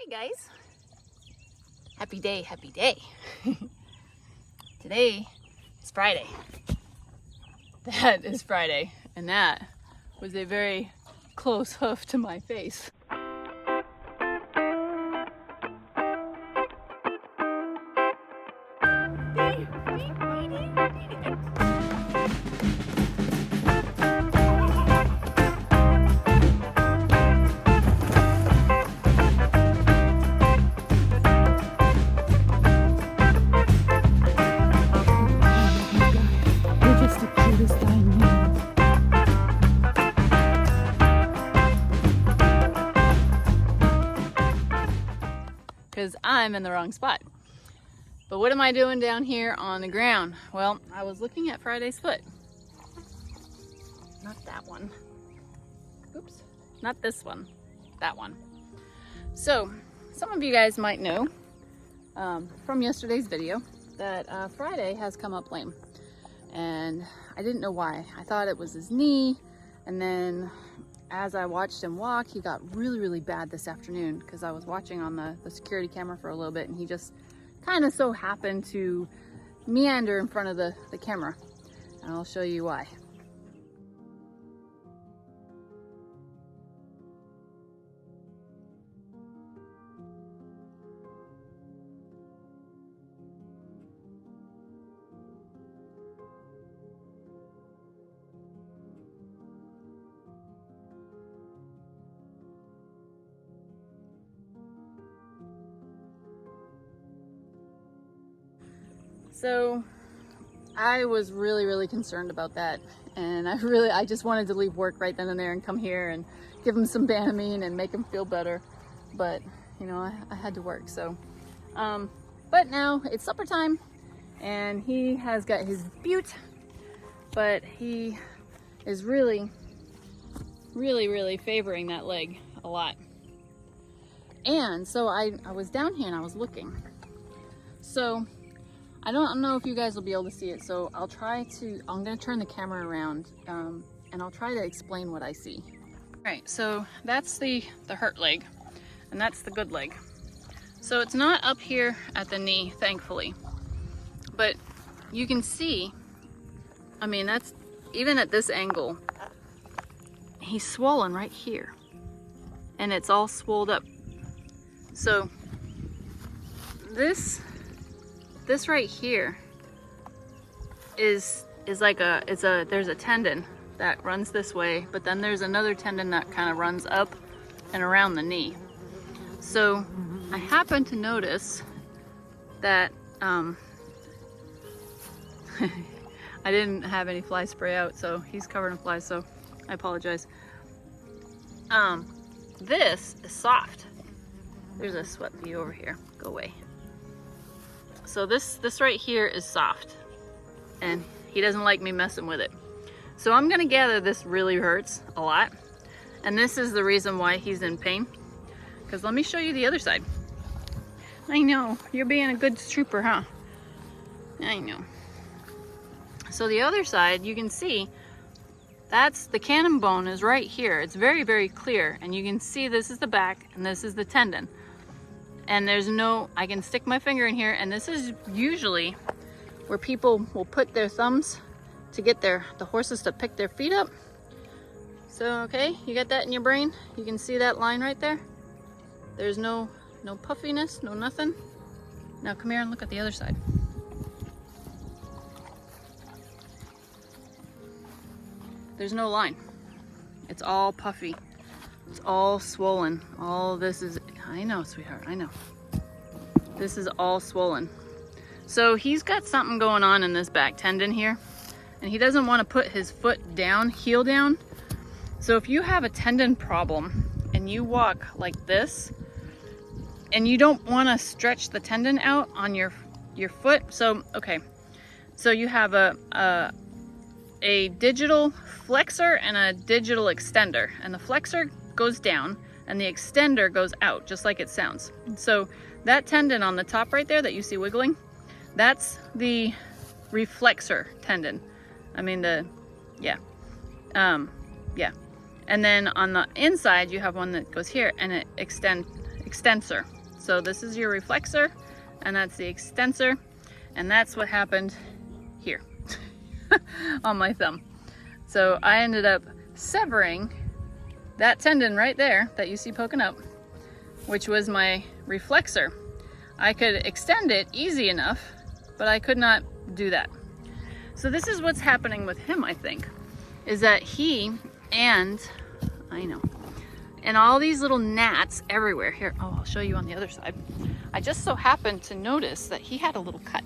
guys, happy day. Today is Friday. That is Friday, and that was a very close hoof to my face. Because I'm in the wrong spot. But what am I doing down here on the ground? Well, I was looking at Friday's foot. Not that one. Oops, not this one, that one. So, some of you guys might know from yesterday's video that Friday has come up lame. And I didn't know why. I thought it was his knee, and then as I watched him walk, he got really bad this afternoon because I was watching on the security camera for a little bit, and he just kind of so happened to meander in front of the camera. And I'll show you why. So I was really concerned about that, and I just wanted to leave work right then and there and come here and give him some Banamine and make him feel better, but you know, I had to work. So but now it's supper time and he has got his butte, but he is really favoring that leg a lot. And so I was down here and I was looking. So I don't know if you guys will be able to see it, so I'm gonna turn the camera around and I'll try to explain what I see. All right, so that's the hurt leg, and that's the good leg. So it's not up here at the knee, thankfully, but you can see, I mean, that's, even at this angle, he's swollen right here, and it's all swolled up. So this right here is like there's a tendon that runs this way, but then there's another tendon that kind of runs up and around the knee. So I happened to notice that I didn't have any fly spray out, so he's covered in flies, so I apologize. This is soft. There's a sweat view over here. Go away. So this right here is soft, and he doesn't like me messing with it. So I'm gonna gather this really hurts a lot, and this is the reason why he's in pain. Because let me show you the other side. I know, you're being a good trooper, huh? I know. So the other side, you can see, that's the cannon bone is right here. It's very clear, and you can see this is the back and this is the tendon. And there's no, I can stick my finger in here, and this is usually where people will put their thumbs to get the horses to pick their feet up. So, okay, you got that in your brain? You can see that line right there? There's no puffiness, no nothing. Now come here and look at the other side. There's no line. It's all puffy. It's all swollen. All this is, I know, sweetheart, I know. This is all swollen. So he's got something going on in this back tendon here, and he doesn't want to put his foot down, heel down. So if you have a tendon problem and you walk like this, and you don't want to stretch the tendon out on your foot, so okay, so you have a digital flexor and a digital extender, and the flexor goes down and the extender goes out, just like it sounds. So that tendon on the top right there that you see wiggling, that's the reflexor tendon. I mean yeah. And then on the inside you have one that goes here, and it extensor. So this is your reflexor, and that's the extensor, and that's what happened here on my thumb. So I ended up severing that tendon right there that you see poking up, which was my reflexor. I could extend it easy enough, but I could not do that. So this is what's happening with him, I think, is that he and all these little gnats everywhere. Here, oh, I'll show you on the other side. I just so happened to notice that he had a little cut,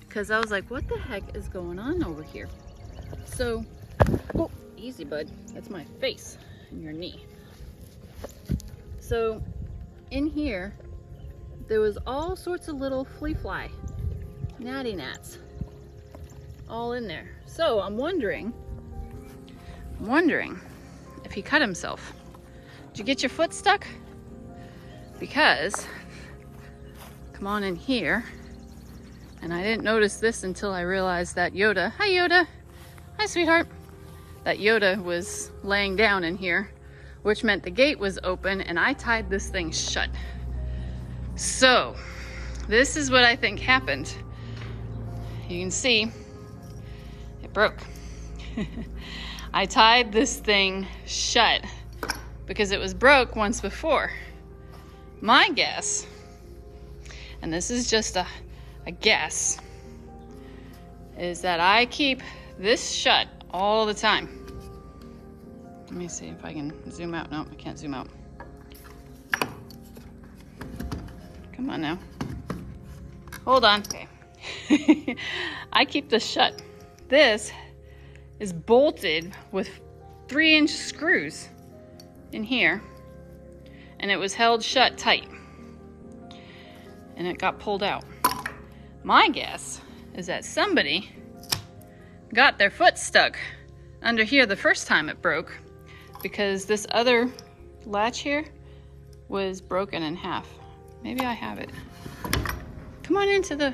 because I was like, what the heck is going on over here? So, oh, easy bud, that's my face and your knee. So in here, there was all sorts of little flea fly, gnatty gnats, all in there. So I'm wondering if he cut himself. Did you get your foot stuck? Because, come on in here, and I didn't notice this until I realized that Yoda, hi Yoda, hi sweetheart, that Yoda was laying down in here, which meant the gate was open and I tied this thing shut. So this is what I think happened. You can see it broke. I tied this thing shut because it was broke once before. My guess, and this is just a guess, is that I keep this shut all the time. Let me see if I can zoom out. No, I can't zoom out. Come on now. Hold on. Okay. I keep this shut. This is bolted with 3-inch screws in here, and it was held shut tight, and it got pulled out. My guess is that somebody got their foot stuck under here the first time it broke, because this other latch here was broken in half. Maybe I have it. Come on into the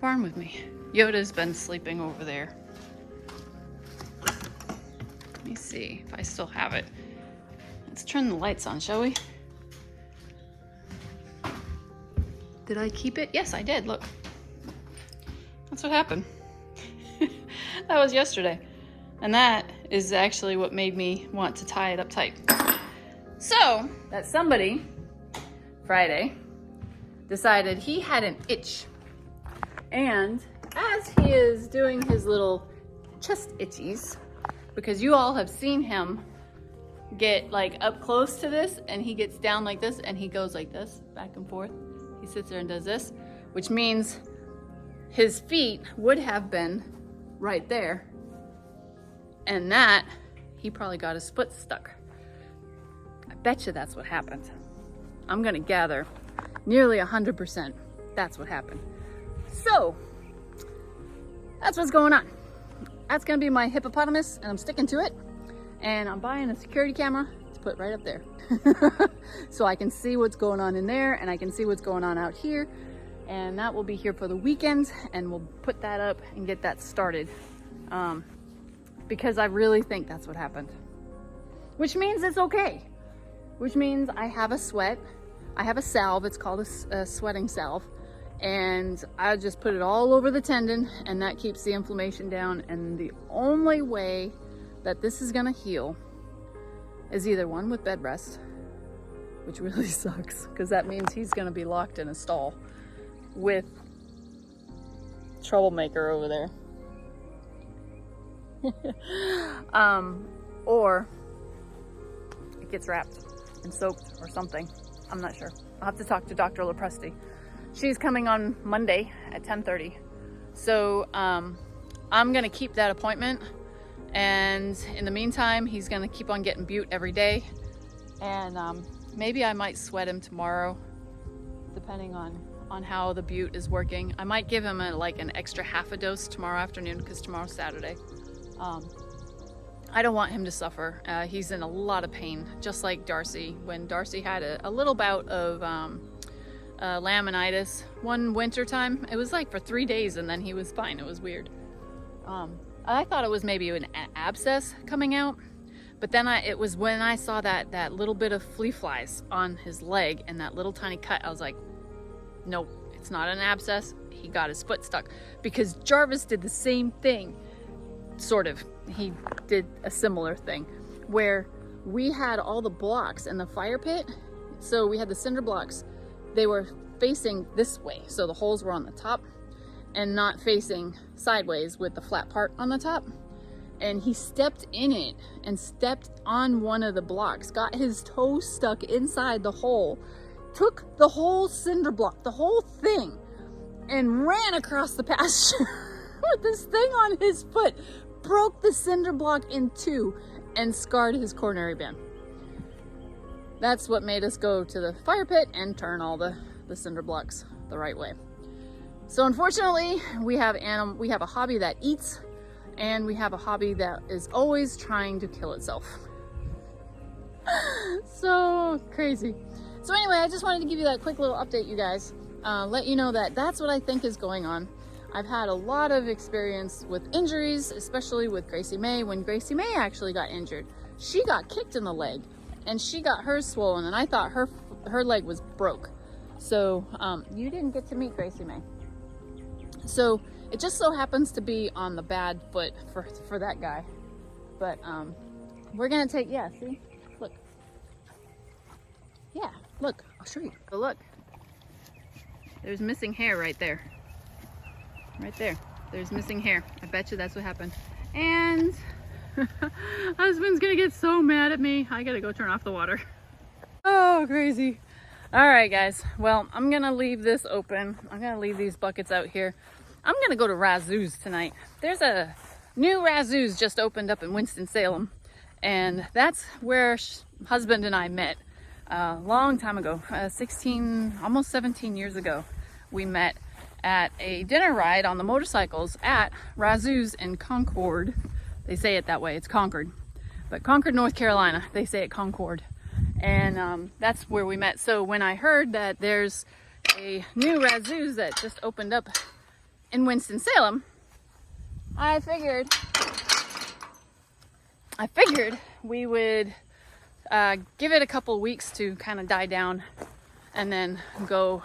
barn with me. Yoda's been sleeping over there. Let me see if I still have it. Let's turn the lights on, shall we? Did I keep it? Yes, I did. Look. That's what happened. That was yesterday. And that is actually what made me want to tie it up tight. So, that somebody, Friday, decided he had an itch. And as he is doing his little chest itchies, because you all have seen him get like up close to this, and he gets down like this, and he goes like this, back and forth. He sits there and does this, which means his feet would have been right there. And that, he probably got his foot stuck. I bet you that's what happened. I'm gonna gather nearly 100% that's what happened. So, that's what's going on. That's gonna be my hippopotamus, and I'm sticking to it. And I'm buying a security camera to put right up there. So I can see what's going on in there, and I can see what's going on out here. And that will be here for the weekend, and we'll put that up and get that started. Because I really think that's what happened. Which means it's okay. Which means I have a sweat. I have a salve, it's called a sweating salve. And I just put it all over the tendon, and that keeps the inflammation down. And the only way that this is gonna heal is either one, with bed rest, which really sucks, because that means he's gonna be locked in a stall with troublemaker over there. Or it gets wrapped and soaked or something. I'm not sure. I'll have to talk to Dr. Lopresti. She's coming on Monday at 10:30. So I'm gonna keep that appointment, and in the meantime, he's gonna keep on getting bute every day. And maybe I might sweat him tomorrow, depending on how the bute is working. I might give him an extra half a dose tomorrow afternoon, because tomorrow's Saturday. I don't want him to suffer. He's in a lot of pain, just like Darcy. When Darcy had a little bout of laminitis one winter time, it was like for 3 days, and then he was fine. It was weird. I thought it was maybe an abscess coming out, But then it was when I saw that little bit of flea flies on his leg and that little tiny cut, I was like, nope, it's not an abscess. He got his foot stuck. Because Jarvis did the same thing, sort of. He did a similar thing where we had all the blocks in the fire pit. So we had the cinder blocks. They were facing this way. So the holes were on the top and not facing sideways with the flat part on the top. And he stepped in it and stepped on one of the blocks, got his toe stuck inside the hole, took the whole cinder block, the whole thing, and ran across the pasture with this thing on his foot, broke the cinder block in two, and scarred his coronary band. That's what made us go to the fire pit and turn all the cinder blocks the right way. So unfortunately, we have a hobby that eats, and we have a hobby that is always trying to kill itself. So crazy. So anyway, I just wanted to give you that quick little update, you guys. Let you know that that's what I think is going on. I've had a lot of experience with injuries, especially with Gracie May. When Gracie May actually got injured, she got kicked in the leg and she got hers swollen, and I thought her leg was broke. So you didn't get to meet Gracie May. So it just so happens to be on the bad foot for that guy. But we're gonna take, yeah, see, look. Yeah, look, I'll show you. So look, there's missing hair right there. Right there, there's missing hair. I bet you that's what happened. And husband's gonna get so mad at me. I gotta go turn off the water. Oh, crazy. All right, guys. Well, I'm gonna leave this open. I'm gonna leave these buckets out here. I'm gonna go to Razoo's tonight. There's a new Razoo's just opened up in Winston-Salem, and that's where husband and I met a long time ago, 16, almost 17 years ago. We met at a dinner ride on the motorcycles at Razoo's in Concord. They say it that way, it's Concord. But Concord, North Carolina, they say it Concord. And that's where we met. So when I heard that there's a new Razoo's that just opened up in Winston-Salem, I figured we would give it a couple weeks to kind of die down and then go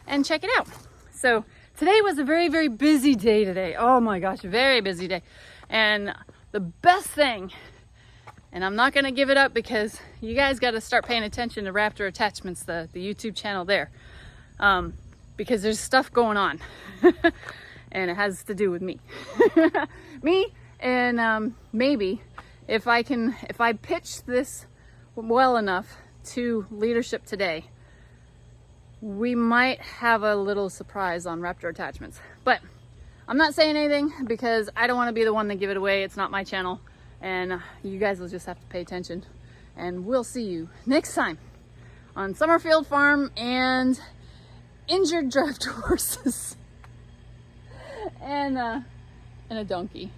and check it out. So today was a very, very busy day today. Oh my gosh, very busy day. And the best thing, and I'm not gonna give it up because you guys gotta start paying attention to Raptor Attachments, the YouTube channel there. Because there's stuff going on and it has to do with me. Me, and maybe if I pitch this well enough to leadership today, we might have a little surprise on Raptor Attachments. But I'm not saying anything because I don't want to be the one to give it away. It's not my channel, and you guys will just have to pay attention. And we'll see you next time on Summerfield Farm and injured draft horses and a donkey.